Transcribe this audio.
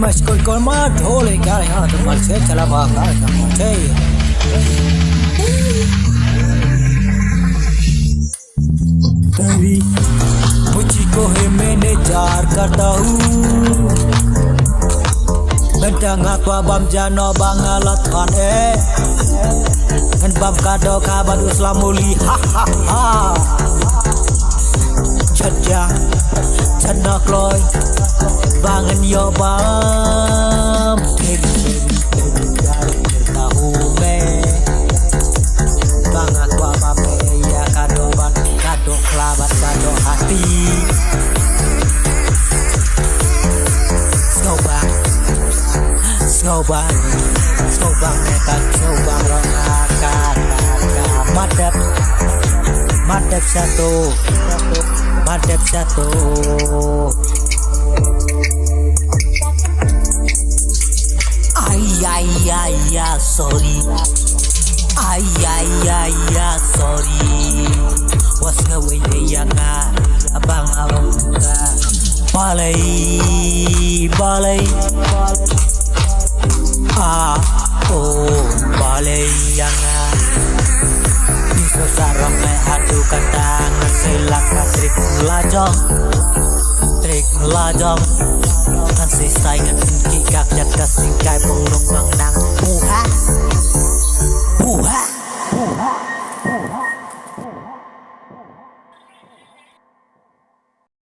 mas kol ma dhole kya hai to mal se chala ba ka samate कभी मुझको है मैंने जार करता हूँ Bentang aku abam jano bangalat kan Kan bam kado kabar uslam muli ha ha ha Jadja Jadna kloy Bangan yo bam Kiri tahu me Bang aku abam ya kado ban Kado kelabat kado hati Snowbang nekat snowbang rongakan madep satu ay sorry was ngaway yang abang ka balay balay yang bisa sarang adukan tangan silaka trik melajong kan sistay ngan kikak jat kasingkay punglong mang nang puha